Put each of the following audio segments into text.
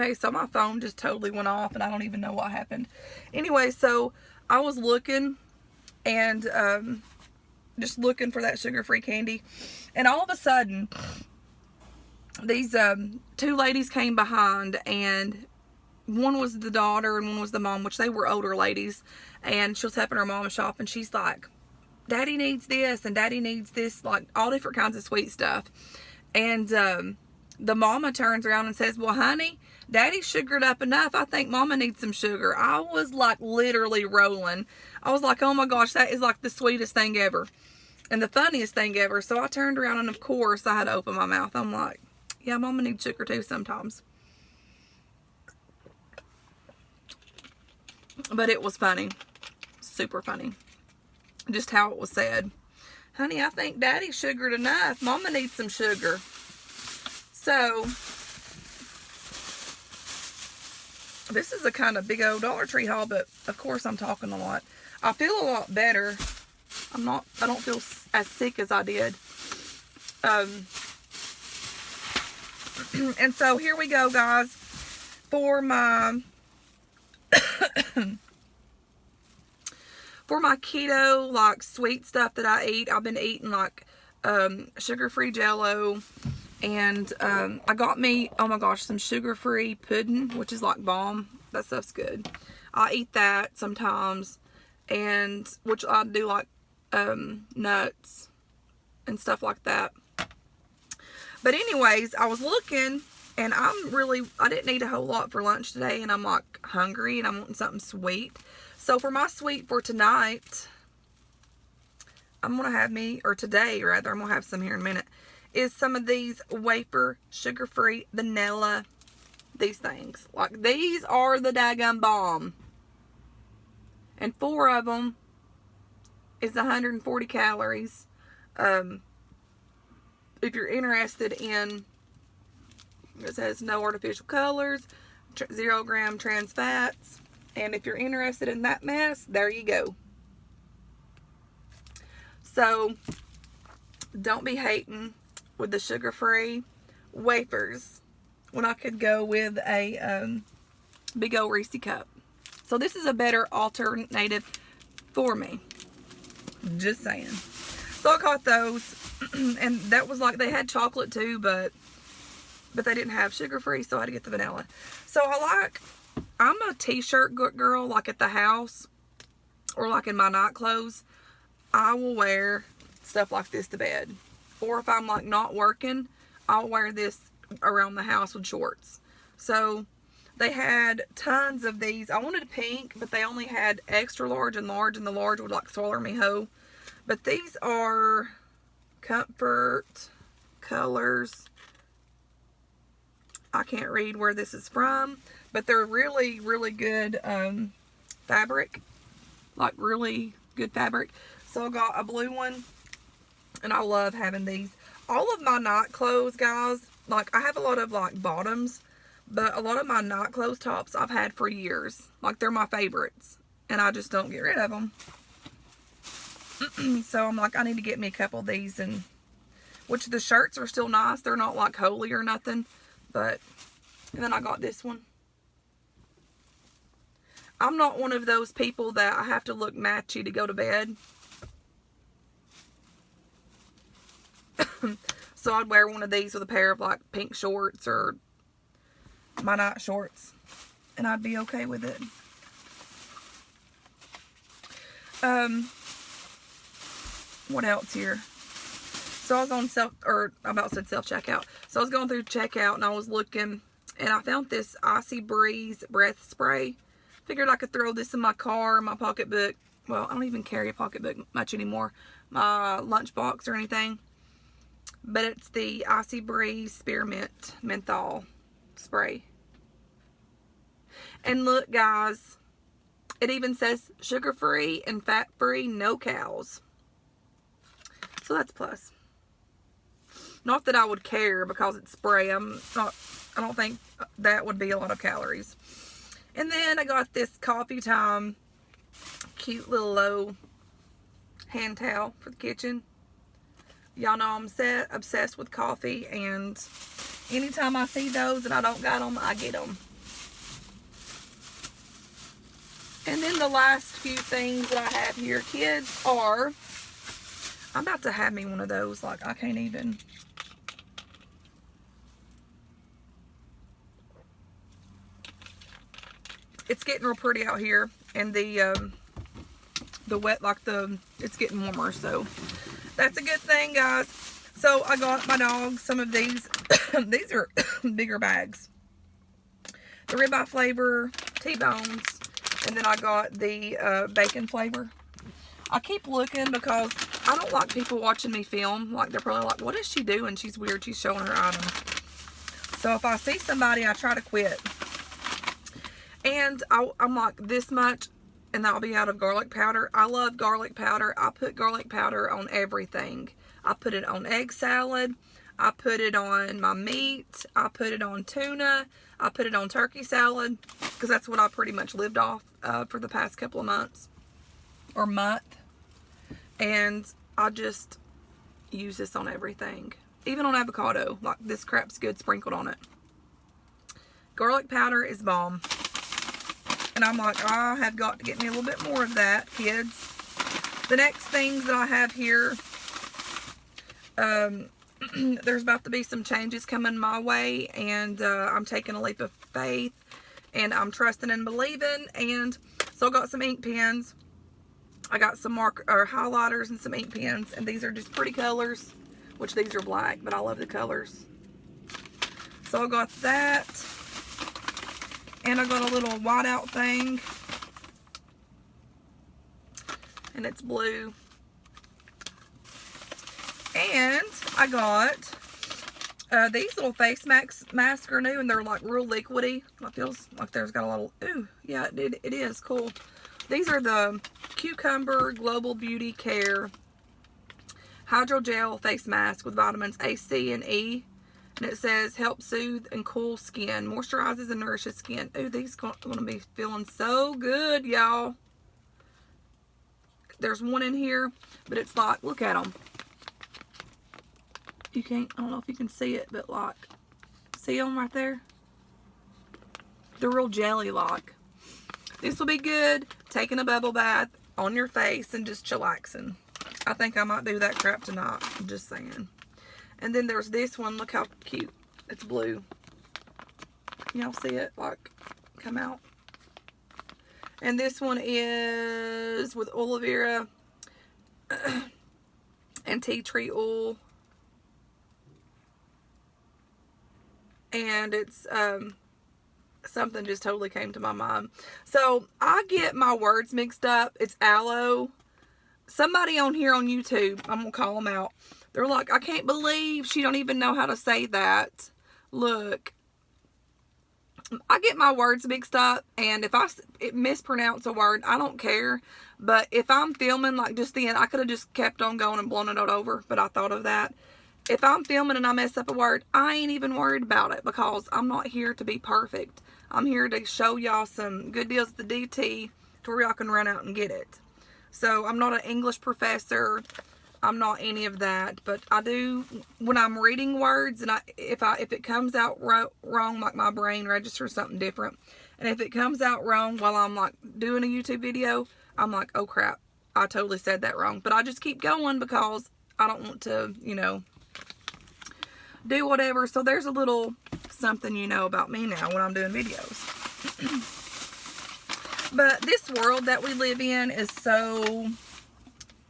Okay, so my phone just totally went off and I don't even know what happened. Anyway, so I was looking and just looking for that sugar-free candy. And all of a sudden, these two ladies came behind, and one was the daughter and one was the mom, which they were older ladies. And she was helping her mom shop, and she's like, Daddy needs this and Daddy needs this, like all different kinds of sweet stuff. And the mama turns around and says, well, honey, Daddy's sugared up enough. I think Mama needs some sugar. I was like literally rolling. I was like, oh my gosh, that is like the sweetest thing ever and the funniest thing ever. So I turned around, and of course I had to open my mouth. I'm like, yeah, Mama needs sugar too sometimes. But it was funny. Super funny. Just how it was said. Honey, I think Daddy's sugared enough. Mama needs some sugar. So, this is a kind of big old Dollar Tree haul, but of course I'm talking a lot. I feel a lot better. I don't feel as sick as I did. And so here we go, guys. For my keto, like sweet stuff that I eat, I've been eating like sugar-free Jell-O. And I got me, oh my gosh, some sugar-free pudding, which is like bomb. That stuff's good. I eat that sometimes. And which I do like nuts and stuff like that. But anyways, I was looking, and I didn't eat a whole lot for lunch today, and I'm like hungry and I'm wanting something sweet. So for my sweet for tonight, I'm going to have today rather, I'm going to have some here in a minute, is some of these wafer sugar-free vanilla, these things. Like, these are the daggum bomb. And 4 of them is 140 calories. If you're interested in, it says no artificial colors, 0 gram trans fats. And if you're interested in that mess, there you go. So, don't be hating with the sugar-free wafers when I could go with a big old Reese cup. So this is a better alternative for me. Just saying. So I got those, and that was like, they had chocolate too, but they didn't have sugar-free, so I had to get the vanilla. So I'm a t-shirt girl, like at the house, or like in my night clothes. I will wear stuff like this to bed. Or if I'm like not working, I'll wear this around the house with shorts. So they had tons of these. I wanted pink, but they only had extra large, and the large would like swallow me whole. But these are Comfort Colors. I can't read where this is from, but they're really, really good fabric. Like really good fabric. So I got a blue one, and I love having these. All of my night clothes, guys, like I have a lot of like bottoms, but a lot of my night clothes tops I've had for years. Like they're my favorites, and I just don't get rid of them. So I'm like, I need to get me a couple of these, and which the shirts are still nice. They're not like holy or nothing, but, and then I got this one. I'm not one of those people that I have to look matchy to go to bed. So I'd wear one of these with a pair of like pink shorts or my night shorts, and I'd be okay with it. What else here? So I was on self-checkout. So I was going through checkout, and I was looking, and I found this Icy Breeze breath spray. Figured I could throw this in my car, my pocketbook. Well, I don't even carry a pocketbook much anymore. My lunchbox or anything. But it's the Icy Breeze Spearmint Menthol Spray. And look, guys, it even says sugar-free and fat-free, no cows. So that's a plus. Not that I would care because it's spray. I don't think that would be a lot of calories. And then I got this Coffee Time cute little low hand towel for the kitchen. Y'all know I'm obsessed with coffee, and anytime I see those and I don't got them, I get them. And then the last few things that I have here, kids, are, I'm about to have me one of those, like I can't even. It's getting real pretty out here, and the wet, like it's getting warmer, so that's a good thing, guys. So I got my dog some of these. These are bigger bags. The ribeye flavor, T-bones, and then I got the bacon flavor. I keep looking because I don't like people watching me film. Like, they're probably like, what is she doing? She's weird. She's showing her items. So if I see somebody, I try to quit. And I'm like, this much, and I'll be out of garlic powder. I love garlic powder. I put garlic powder on everything. I put it on egg salad. I put it on my meat. I put it on tuna. I put it on turkey salad, because that's what I pretty much lived off for the past couple of months or month. And I just use this on everything, even on avocado. Like, this crap's good sprinkled on it. Garlic powder is bomb. And I'm like, I have got to get me a little bit more of that, kids. The next things that I have here, there's about to be some changes coming my way, and I'm taking a leap of faith, and I'm trusting and believing. And so I got some ink pens. I got some highlighters and some ink pens, and these are just pretty colors, which these are black, but I love the colors. So I got that, and I got a little whiteout thing, and it's blue. And I got these little face masks are new, and they're like real liquidy. It feels like there's got a little, ooh, yeah, it is cool. These are the Cucumber Global Beauty Care Hydrogel Face Mask with vitamins A, C, and E. And it says, help soothe and cool skin, moisturizes and nourishes skin. Ooh, these are going to be feeling so good, y'all. There's one in here, but it's like, look at them. You can't, I don't know if you can see it, but like, see them right there? They're real jelly-like. This will be good taking a bubble bath on your face and just chillaxing. I think I might do that crap tonight. I'm just saying. And then there's this one. Look how cute. It's blue. Y'all see it like come out? And this one is with aloe vera and tea tree oil. And it's something just totally came to my mind. So I get my words mixed up. It's aloe. Somebody on here on YouTube, I'm gonna call them out. They're like, I can't believe she don't even know how to say that. Look, I get my words mixed up, and if I mispronounce a word, I don't care. But if I'm filming, like just then, I could have just kept on going and blown it all over, but I thought of that. If I'm filming and I mess up a word, I ain't even worried about it, because I'm not here to be perfect. I'm here to show y'all some good deals at the DT to where y'all can run out and get it. So I'm not an English professor. I'm not any of that, but I do, when I'm reading words, and if it comes out wrong, like my brain registers something different, and if it comes out wrong while I'm like doing a YouTube video, I'm like, oh crap, I totally said that wrong. But I just keep going because I don't want to, you know, do whatever. So there's a little something you know about me now when I'm doing videos. But this world that we live in is so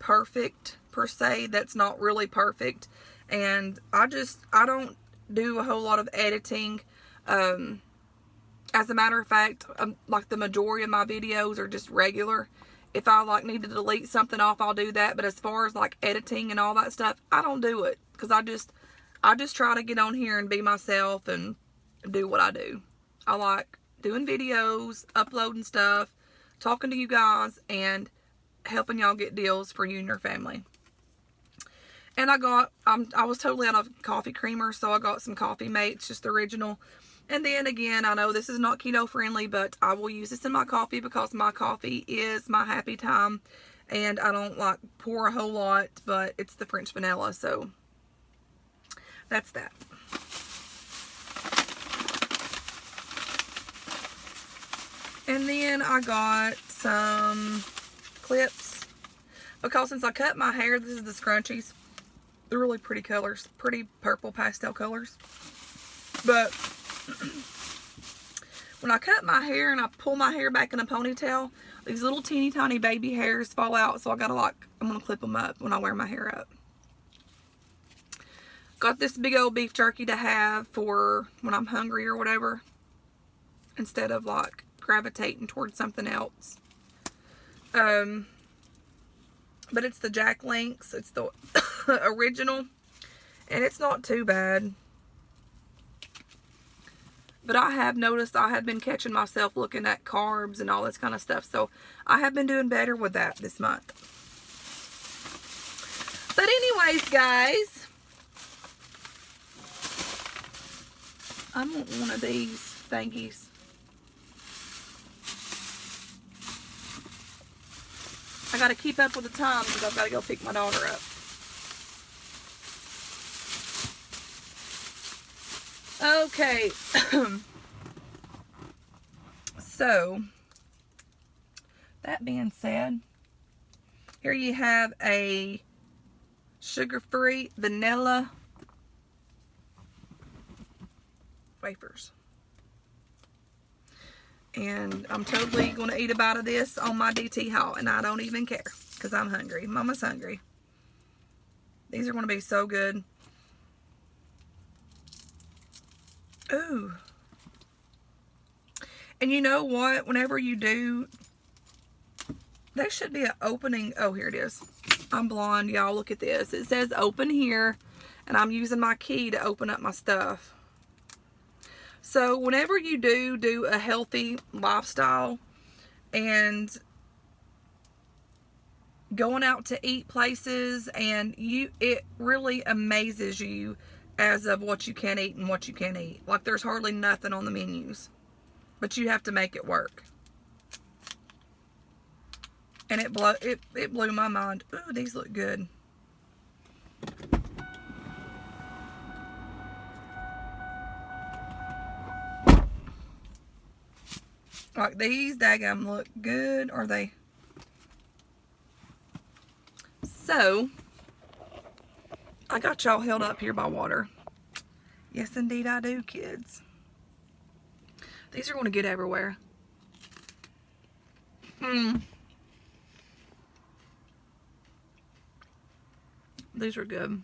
perfect, per se, that's not really perfect. And I don't do a whole lot of editing. As a matter of fact, like the majority of my videos are just regular. If I like need to delete something off, I'll do that. But as far as like editing and all that stuff, I don't do it, because I just try to get on here and be myself and do what I do. I like doing videos, uploading stuff, talking to you guys, and helping y'all get deals for you and your family. And I was totally out of coffee creamer, so I got some Coffee Mates, just the original. And then again, I know this is not keto friendly, but I will use this in my coffee because my coffee is my happy time. And I don't like pour a whole lot, but it's the French vanilla, so that's that. And then I got some clips. Because since I cut my hair, this is the scrunchies. They're really pretty colors. Pretty purple pastel colors. But when I cut my hair and I pull my hair back in a ponytail, these little teeny tiny baby hairs fall out. So I gotta I'm gonna clip them up when I wear my hair up. Got this big old beef jerky to have for when I'm hungry or whatever. Instead of like gravitating towards something else. But it's the Jack Links. It's the original. And it's not too bad. But I have noticed I have been catching myself looking at carbs and all this kind of stuff. So I have been doing better with that this month. But anyways, guys. I want one of these thingies. I got to keep up with the time because I've got to go pick my daughter up. Okay. So, that being said, here you have a sugar-free vanilla wafers. And I'm totally going to eat a bite of this on my DT haul. And I don't even care. Because I'm hungry. Mama's hungry. These are going to be so good. Ooh. And you know what? Whenever you do, there should be an opening. Oh, here it is. I'm blonde. Y'all, look at this. It says open here. And I'm using my key to open up my stuff. So whenever you do a healthy lifestyle and going out to eat places, and it really amazes you as of what you can eat and what you can't eat. Like there's hardly nothing on the menus, but you have to make it work. And it blew my mind. Ooh, these look good. Like these daggum look good, are they? So, I got y'all held up here by water. Yes, indeed I do, kids. These are going to get everywhere. These are good.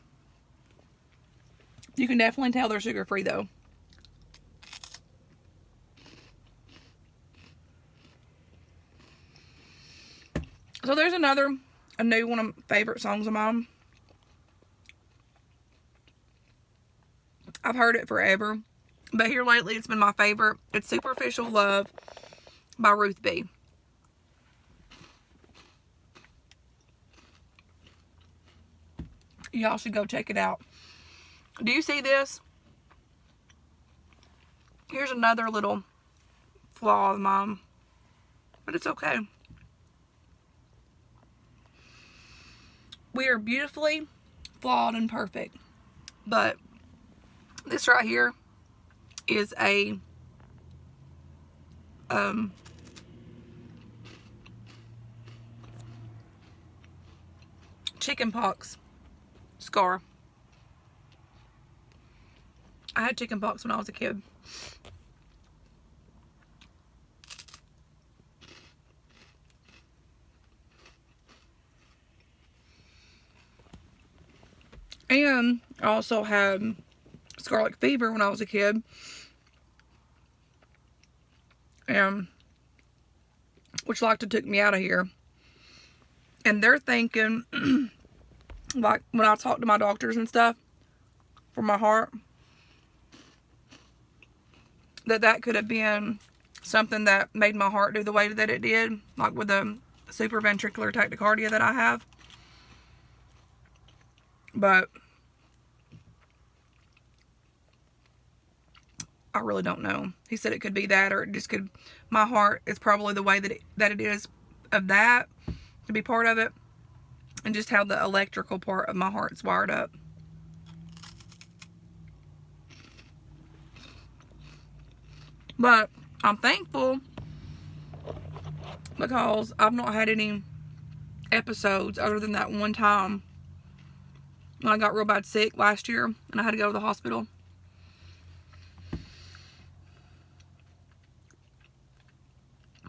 You can definitely tell they're sugar-free, though. So there's a new one of my favorite songs of mine. I've heard it forever, but here lately it's been my favorite. It's Superficial Love by Ruth B. Y'all should go check it out. Do you see this? Here's another little flaw of mine, but it's okay. We are beautifully flawed and perfect. But this right here is a chicken pox scar. I had chicken pox when I was a kid. And I also had scarlet fever when I was a kid. Which like to took me out of here. And they're thinking, like when I talk to my doctors and stuff for my heart, that could have been something that made my heart do the way that it did. Like with the supraventricular tachycardia that I have. But I really don't know. He said it could be that, or it just could. My heart is probably the way that it is of that to be part of it, and just how the electrical part of my heart's wired up. But I'm thankful because I've not had any episodes other than that one time when I got real bad sick last year and I had to go to the hospital.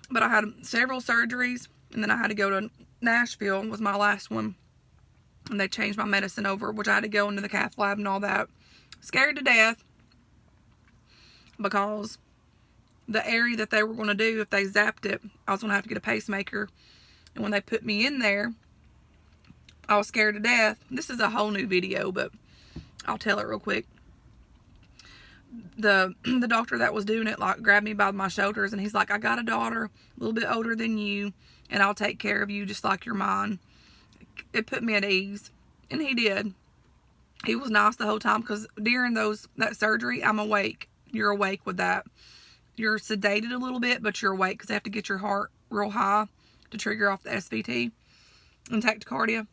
But I had several surgeries, and then I had to go to Nashville, was my last one. And they changed my medicine over, which I had to go into the cath lab and all that. Scared to death, because the area that they were going to do, if they zapped it, I was going to have to get a pacemaker. And when they put me in there, I was scared to death. This is a whole new video, but I'll tell it real quick. The doctor that was doing it, like, grabbed me by my shoulders, and he's like, I got a daughter a little bit older than you, and I'll take care of you just like you're mine. It put me at ease, and he did. He was nice the whole time, because during that surgery, I'm awake. You're awake with that. You're sedated a little bit, but you're awake, because they have to get your heart real high to trigger off the SVT and tachycardia.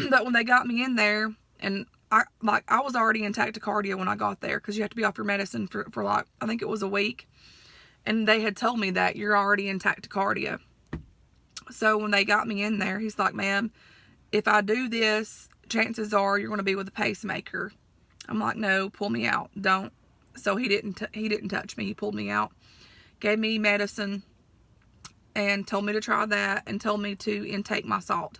But when they got me in there, and I was already in tachycardia when I got there, because you have to be off your medicine for like, I think it was a week. And they had told me that you're already in tachycardia. So when they got me in there, he's like, ma'am, if I do this, chances are you're going to be with a pacemaker. I'm like, no, pull me out. Don't. So he didn't touch me. He pulled me out, gave me medicine, and told me to try that, and told me to intake my salt.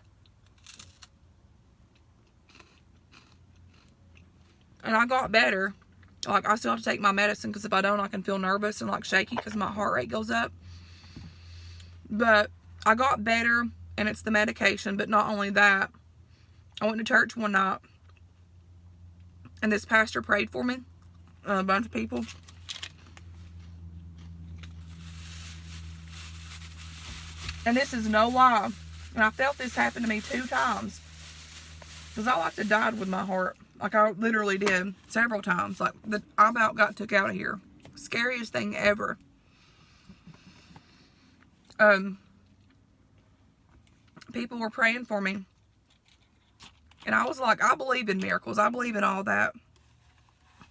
And I got better. Like, I still have to take my medicine, because if I don't, I can feel nervous and like shaky because my heart rate goes up. But I got better, and it's the medication. But not only that, I went to church one night, and this pastor prayed for me, a bunch of people. And this is no lie. And I felt this happen to me 2 times. Because I like to die with my heart. Like, I literally did several times. Like, I about got took out of here. Scariest thing ever. People were praying for me. And I was like, I believe in miracles. I believe in all that.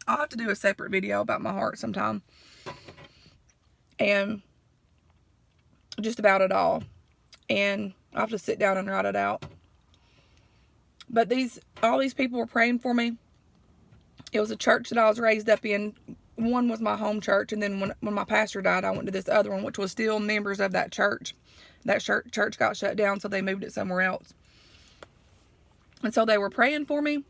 I'll have to do a separate video about my heart sometime. And just about it all. And I'll have to sit down and write it out. But all these people were praying for me. It was a church that I was raised up in. One was my home church, and then when my pastor died, I went to this other one, which was still members of that church. That church got shut down, so they moved it somewhere else. And so they were praying for me.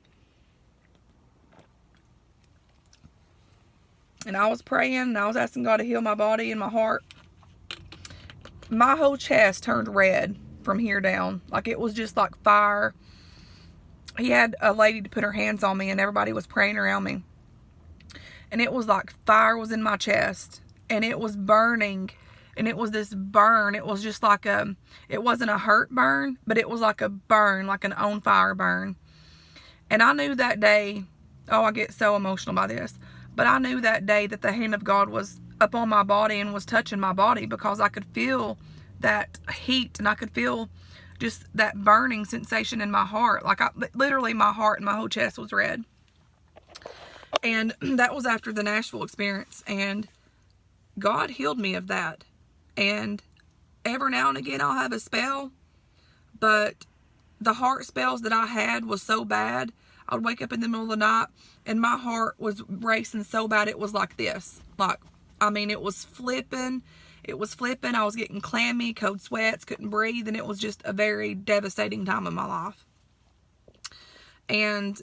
And I was praying, and I was asking God to heal my body and my heart. My whole chest turned red from here down. Like, it was just like fire. He had a lady to put her hands on me, and everybody was praying around me. And it was like fire was in my chest, and it was burning, and it was this burn. It was just like it wasn't a hurt burn, but it was like a burn, like an on fire burn. And I knew that day, oh, I get so emotional by this, but I knew that day that the hand of God was up on my body and was touching my body, because I could feel that heat, and I could feel just that burning sensation in my heart. Like, literally my heart and my whole chest was red. And that was after the Nashville experience. And God healed me of that. And every now and again I'll have a spell. But the heart spells that I had was so bad. I would wake up in the middle of the night, and my heart was racing so bad it was like this. Like, I mean, it was flipping. It was flipping. I was getting clammy, cold sweats, couldn't breathe, and it was just a very devastating time in my life. And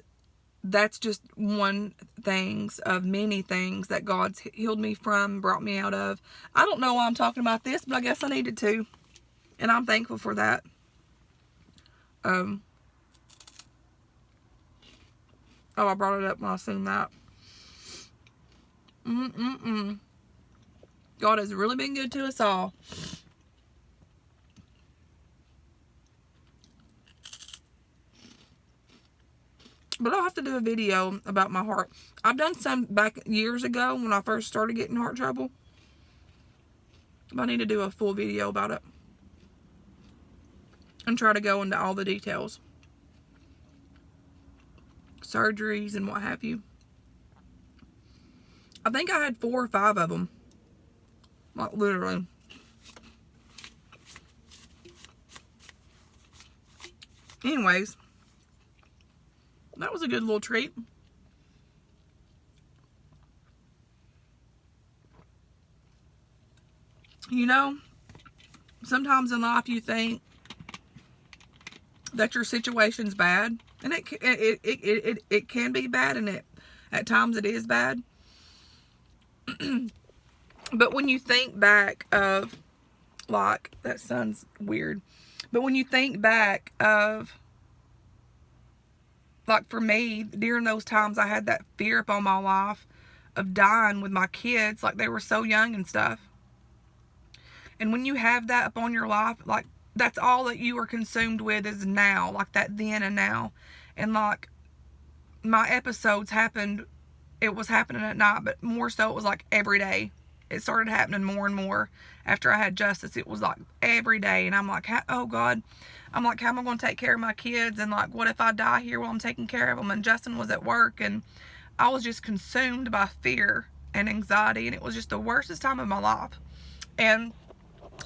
that's just one things of many things that God's healed me from, brought me out of. I don't know why I'm talking about this, but I guess I needed to. And I'm thankful for that. Oh, I brought it up when I seen that. God has really been good to us all. But I'll have to do a video about my heart. I've done some back years ago when I first started getting heart trouble. But I need to do a full video about it. And try to go into all the details. Surgeries and what have you. I think I had 4 or 5 of them. Like, literally. anyways, that was a good little treat. You know, sometimes in life you think that your situation's bad, and it can be bad, and at times it is bad. But when you think back of, like, that sounds weird, but when you think back of, like, for me, during those times I had that fear upon my life of dying with my kids, like, they were so young and stuff. And when you have that upon your life, like, that's all that you are consumed with is now, like that then and now. And like, my episodes happened, it was happening at night, but more so it was like every day. It started happening more and more after I had Justice. It was like every day. And I'm like, oh God, I'm like, how am I going to take care of my kids? And like, what if I die here while I'm taking care of them? And Justin was at work, and I was just consumed by fear and anxiety. And it was just the worstest time of my life. And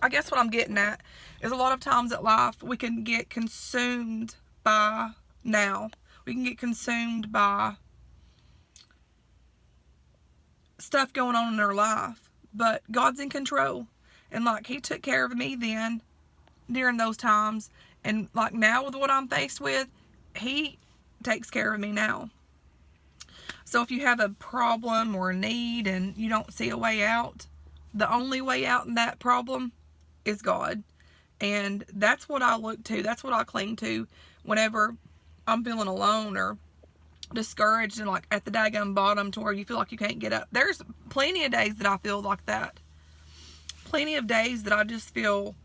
I guess what I'm getting at is a lot of times in life we can get consumed by now. We can get consumed by stuff going on in our life. But God's in control. And like, He took care of me then, during those times. And like now with what I'm faced with, He takes care of me now. So if you have a problem or a need and you don't see a way out, the only way out in that problem is God. And that's what I look to. That's what I cling to whenever I'm feeling alone or discouraged and like at the daggum bottom to where you feel like you can't get up. There's plenty of days that I feel like that. Plenty of days that I just feel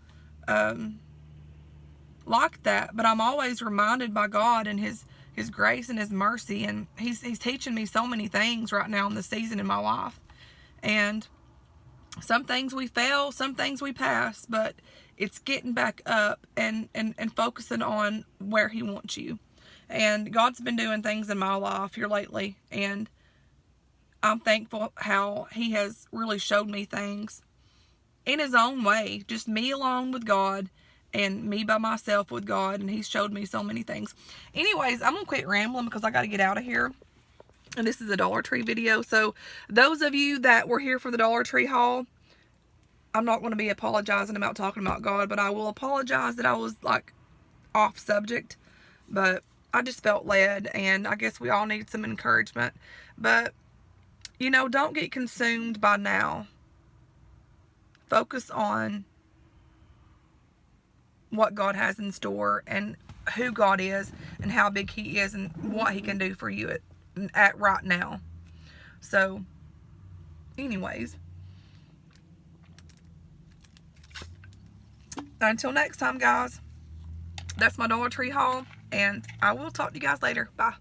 like that. But I'm always reminded by God and His grace and His mercy. And He's teaching me so many things right now in this season in my life. And some things we fail, some things we pass, but it's getting back up and focusing on where He wants you. And God's been doing things in my life here lately, and I'm thankful how He has really showed me things in His own way, just me alone with God and me by myself with God, and He's showed me so many things. Anyways, I'm going to quit rambling because I got to get out of here. And this is a Dollar Tree video. So those of you that were here for the Dollar Tree haul, I'm not going to be apologizing about talking about God, but I will apologize that I was like off subject. But I just felt led, and I guess we all need some encouragement. But, you know, don't get consumed by now. Focus on what God has in store and who God is and how big He is and what He can do for you at right now. So, anyways, until next time, guys, that's my Dollar Tree haul, and I will talk to you guys later. Bye.